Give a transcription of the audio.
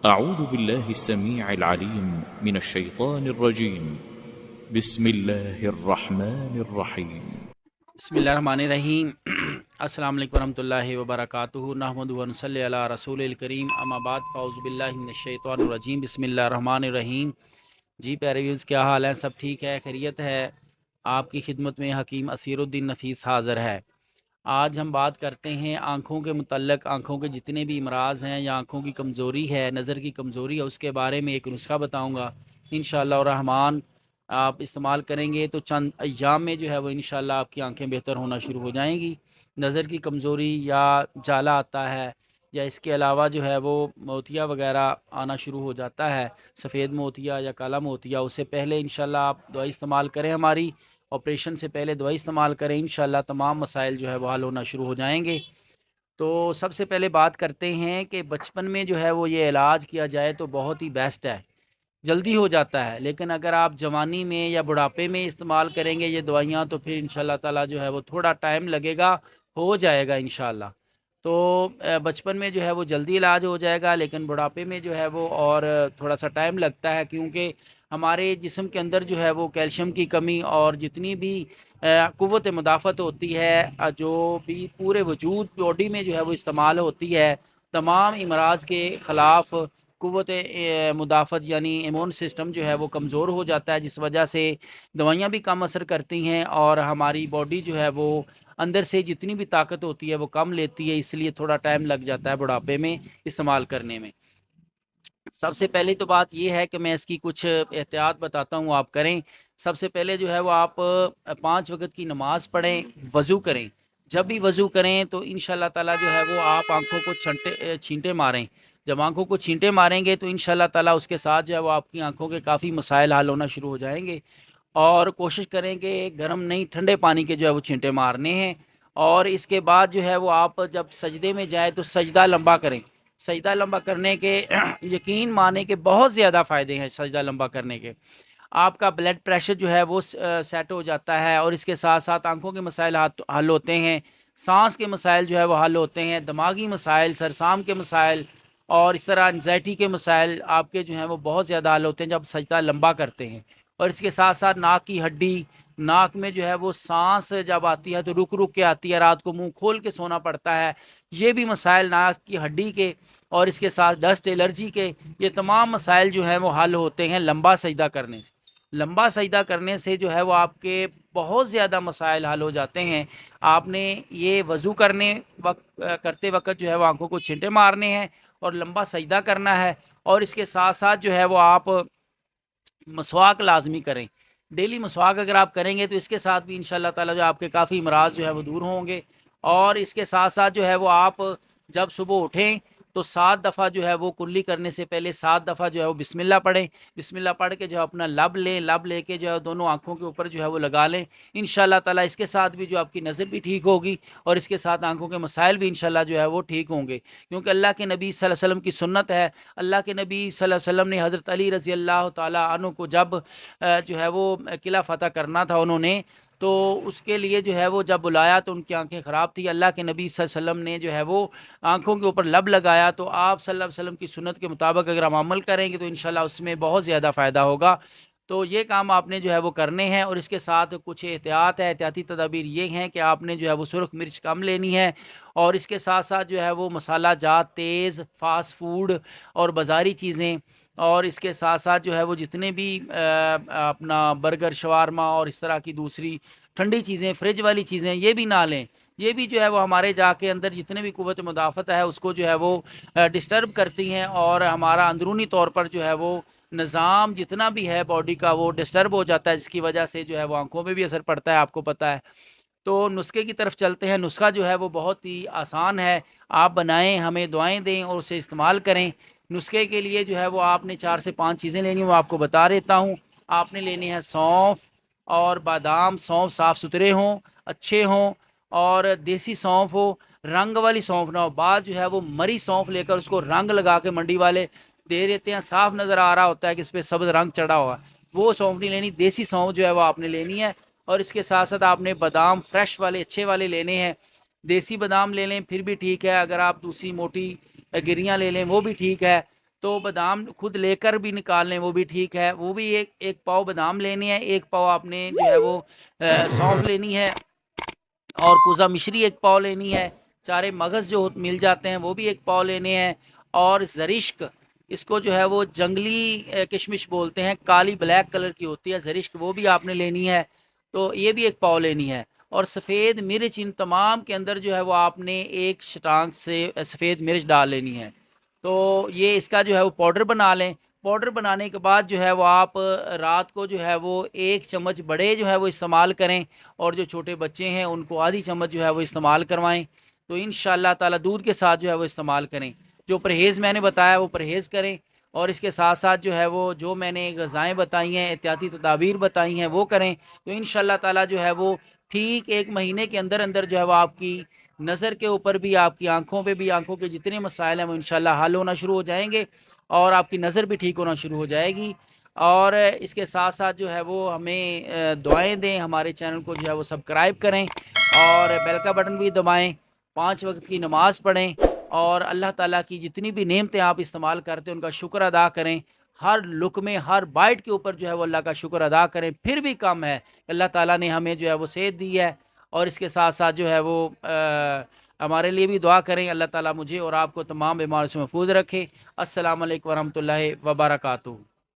أعوذ بالله السميع العليم من الشيطان الرجيم. بسم الله الرحمن الرحيم. بسم اللہ الرحمن الرحیم. السلام علیکم ورحمۃ اللہ وبرکاتہ. نحمد و نصلی علی رسول الکریم. اما بعد فاعوذ باللہ من الشیطان الرجیم. بسم اللہ الرحمن الرحیم. جی پیارے ویوز، کیا حال ہے؟ سب ٹھیک ہے؟ خیریت ہے؟ آپ کی خدمت میں حکیم اسیر الدین نفیس حاضر ہے. آج ہم بات کرتے ہیں آنکھوں کے متعلق. آنکھوں کے جتنے بھی امراض ہیں یا آنکھوں کی کمزوری ہے، نظر کی کمزوری ہے، اس کے بارے میں ایک نسخہ بتاؤں گا. انشاءاللہ الرحمن آپ استعمال کریں گے تو چند ایام میں جو ہے وہ انشاءاللہ آپ کی آنکھیں بہتر ہونا شروع ہو جائیں گی. نظر کی کمزوری یا جالا آتا ہے، یا اس کے علاوہ جو ہے وہ موتیا وغیرہ آنا شروع ہو جاتا ہے، سفید موتیا یا کالا موتیا، اس سے پہلے انشاءاللہ آپ دوائی استعمال کریں. ہماری آپریشن سے پہلے دوائی استعمال کریں، انشاءاللہ تمام مسائل جو ہے وہ حل ہونا شروع ہو جائیں گے. تو سب سے پہلے بات کرتے ہیں کہ بچپن میں جو ہے وہ یہ علاج کیا جائے تو بہت ہی بیسٹ ہے، جلدی ہو جاتا ہے. لیکن اگر آپ جوانی میں یا بڑھاپے میں استعمال کریں گے یہ دوائیاں تو پھر انشاءاللہ تعالی جو ہے وہ تھوڑا ٹائم لگے گا، ہو جائے گا انشاءاللہ. تو بچپن میں جو ہے وہ جلدی علاج ہو جائے گا، لیکن بڑھاپے میں جو ہے وہ اور تھوڑا سا ٹائم لگتا ہے، کیونکہ ہمارے جسم کے اندر جو ہے وہ کیلشیم کی کمی اور جتنی بھی قوت مدافعت ہوتی ہے، جو بھی پورے وجود باڈی میں جو ہے وہ استعمال ہوتی ہے، تمام امراض کے خلاف قوت مدافعت یعنی ایمون سسٹم جو ہے وہ کمزور ہو جاتا ہے، جس وجہ سے دوائیاں بھی کم اثر کرتی ہیں اور ہماری باڈی جو ہے وہ اندر سے جتنی بھی طاقت ہوتی ہے وہ کم لیتی ہے. اس لیے تھوڑا ٹائم لگ جاتا ہے بڑھاپے میں استعمال کرنے میں. سب سے پہلے تو بات یہ ہے کہ میں اس کی کچھ احتیاط بتاتا ہوں، آپ کریں. سب سے پہلے جو ہے وہ آپ 5 وقت کی نماز پڑھیں، وضو کریں. جب بھی وضو کریں تو انشاءاللہ تعالی جو ہے وہ آپ آنکھوں کو چھینٹے ماریں. جب آنکھوں کو چھینٹے ماریں گے تو انشاءاللہ تعالی اس کے ساتھ جو ہے وہ آپ کی آنکھوں کے کافی مسائل حل ہونا شروع ہو جائیں گے. اور کوشش کریں کہ گرم نہیں ٹھنڈے پانی کے جو ہے وہ چھینٹے مارنے ہیں. اور اس کے بعد جو ہے وہ آپ جب سجدے میں جائیں تو سجدہ لمبا کریں. سجدہ لمبا کرنے کے یقین مانے کہ بہت زیادہ فائدے ہیں. سجدہ لمبا کرنے کے آپ کا بلڈ پریشر جو ہے وہ سیٹ ہو جاتا ہے، اور اس کے ساتھ ساتھ آنکھوں کے مسائل حل ہوتے ہیں، سانس کے مسائل جو ہے وہ حل ہوتے ہیں، دماغی مسائل، سرسام کے مسائل اور اس طرح انزائٹی کے مسائل آپ کے جو ہیں وہ بہت زیادہ حل ہوتے ہیں جب سجدہ لمبا کرتے ہیں. اور اس کے ساتھ ساتھ ناک کی ہڈی، ناک میں جو ہے وہ سانس جب آتی ہے تو رک رک کے آتی ہے، رات کو منہ کھول کے سونا پڑتا ہے، یہ بھی مسائل ناک کی ہڈی کے. اور اس کے ساتھ ڈسٹ الرجی کے، یہ تمام مسائل جو ہیں وہ حل ہوتے ہیں لمبا سجدہ کرنے سے. لمبا سجدہ کرنے سے جو ہے وہ آپ کے بہت زیادہ مسائل حل ہو جاتے ہیں. آپ نے یہ وضو کرتے وقت جو ہے وہ آنکھوں کو چھینٹے مارنے ہیں اور لمبا سجدہ کرنا ہے. اور اس کے ساتھ ساتھ جو ہے وہ آپ مسواک لازمی کریں. ڈیلی مسواک اگر آپ کریں گے تو اس کے ساتھ بھی انشاءاللہ تعالی جو آپ کے کافی امراض جو ہے وہ دور ہوں گے. اور اس کے ساتھ ساتھ جو ہے وہ آپ جب صبح اٹھیں تو 7 دفعہ جو ہے وہ کلی کرنے سے پہلے 7 دفعہ جو ہے وہ بسم اللہ پڑھیں. بسم اللہ پڑھ کے جو ہے اپنا لب لیں، لب لے کے جو ہے دونوں آنکھوں کے اوپر جو ہے وہ لگا لیں. انشاءاللہ تعالی اس کے ساتھ بھی جو آپ کی نظر بھی ٹھیک ہوگی اور اس کے ساتھ آنکھوں کے مسائل بھی انشاءاللہ جو ہے وہ ٹھیک ہوں گے. کیونکہ اللہ کے نبی صلی اللہ علیہ وسلم کی سنت ہے. اللہ کے نبی صلی اللہ علیہ وسلم نے حضرت علی رضی اللہ تعالی عنہ کو جب جو ہے وہ قلعہ فتح کرنا تھا انہوں نے، تو اس کے لیے جو ہے وہ جب بلایا تو ان کی آنکھیں خراب تھی. اللہ کے نبی صلی اللہ علیہ وسلم نے جو ہے وہ آنکھوں کے اوپر لب لگایا. تو آپ صلی اللہ علیہ وسلم کی سنت کے مطابق اگر ہم عمل کریں گے تو انشاءاللہ اس میں بہت زیادہ فائدہ ہوگا. تو یہ کام آپ نے جو ہے وہ کرنے ہیں. اور اس کے ساتھ کچھ احتیاط ہے، احتیاطی تدابیر یہ ہیں کہ آپ نے جو ہے وہ سرخ مرچ کم لینی ہے. اور اس کے ساتھ ساتھ جو ہے وہ مسالہ جات، تیز فاسٹ فوڈ اور بازاری چیزیں، اور اس کے ساتھ ساتھ جو ہے وہ جتنے بھی اپنا برگر، شوارما اور اس طرح کی دوسری ٹھنڈی چیزیں، فریج والی چیزیں، یہ بھی نہ لیں. یہ بھی جو ہے وہ ہمارے جا کے اندر جتنے بھی قوت مدافعت ہے اس کو جو ہے وہ ڈسٹرب کرتی ہیں، اور ہمارا اندرونی طور پر جو ہے وہ نظام جتنا بھی ہے باڈی کا وہ ڈسٹرب ہو جاتا ہے، جس کی وجہ سے جو ہے وہ آنکھوں میں بھی اثر پڑتا ہے، آپ کو پتہ ہے. تو نسخے کی طرف چلتے ہیں. نسخہ جو ہے وہ بہت ہی آسان ہے، آپ بنائیں، ہمیں دعائیں دیں اور اسے استعمال کریں. نسخے کے لیے جو ہے وہ آپ نے 4 سے 5 چیزیں لینی ہیں، وہ آپ کو بتا دیتا ہوں. آپ نے لینی ہے سونف اور بادام. سونف صاف ستھرے ہوں، اچھے ہوں اور دیسی سونف ہو، رنگ والی سونف نہ ہو. بعض جو ہے وہ مری سونف لے کر اس کو رنگ لگا کے منڈی والے دے دیتے ہیں، صاف نظر آ رہا ہوتا ہے کہ اس پہ سبز رنگ چڑھا ہوا. وہ سونف نہیں لینی، دیسی سونف جو ہے وہ آپ نے لینی ہے. اور اس کے ساتھ ساتھ آپ نے بادام فریش والے اچھے والے لینے ہیں. دیسی بادام لے لیں پھر بھی ٹھیک ہے، اگر آپ دوسری موٹی گریاں لے لیں وہ بھی ٹھیک ہے. تو بادام خود لے کر بھی نکال لیں وہ بھی ٹھیک ہے، وہ بھی ایک پاؤ بادام لینے ہیں، ایک پاؤ آپ نے جو ہے وہ سونف لینی ہے، اور کوزہ مشری ایک پاؤ لینی ہے، چارے مغز جو مل جاتے ہیں وہ بھی ایک پاؤ لینے ہیں، اور زرشک، اس کو جو ہے وہ جنگلی کشمش بولتے ہیں، کالی بلیک کلر کی ہوتی ہے زرشک، وہ بھی آپ نے لینی ہے، تو یہ بھی ایک پاؤ لینی ہے، اور سفید مرچ ان تمام کے اندر جو ہے وہ آپ نے ایک شٹانگ سے سفید مرچ ڈال لینی ہے، تو یہ اس کا جو ہے وہ پاؤڈر بنا لیں۔ پاؤڈر بنانے کے بعد جو ہے وہ آپ رات کو جو ہے وہ 1 چمچ بڑے جو ہے وہ استعمال کریں، اور جو چھوٹے بچے ہیں ان کو آدھی چمچ جو ہے وہ استعمال کروائیں، تو انشاءاللہ تعالی دودھ کے ساتھ جو ہے وہ استعمال کریں۔ جو پرہیز میں نے بتایا وہ پرہیز کریں، اور اس کے ساتھ ساتھ جو ہے وہ جو میں نے غذائیں بتائی ہیں، احتیاطی تدابیر بتائی ہیں وہ کریں، تو انشاءاللہ تعالی جو ہے وہ ٹھیک 1 مہینے کے اندر اندر جو ہے وہ آپ کی نظر کے اوپر بھی، آپ کی آنکھوں پہ بھی، آنکھوں کے جتنے مسائل ہیں وہ انشاءاللہ حل ہونا شروع ہو جائیں گے، اور آپ کی نظر بھی ٹھیک ہونا شروع ہو جائے گی۔ اور اس کے ساتھ ساتھ جو ہے وہ ہمیں دعائیں دیں، ہمارے چینل کو جو ہے وہ سبسکرائب کریں، اور بیل کا بٹن بھی دبائیں، 5 وقت کی نماز پڑھیں، اور اللہ تعالیٰ کی جتنی بھی نعمتیں آپ استعمال کرتے ہیں ان کا شکر ادا کریں، ہر لقمے ہر بائٹ کے اوپر جو ہے وہ اللہ کا شکر ادا کریں، پھر بھی کم ہے، اللہ تعالیٰ نے ہمیں جو ہے وہ صحت دی ہے، اور اس کے ساتھ ساتھ جو ہے وہ ہمارے لیے بھی دعا کریں، اللہ تعالیٰ مجھے اور آپ کو تمام بیماریوں سے محفوظ رکھے۔ السلام علیکم ورحمۃ اللہ وبرکاتہ۔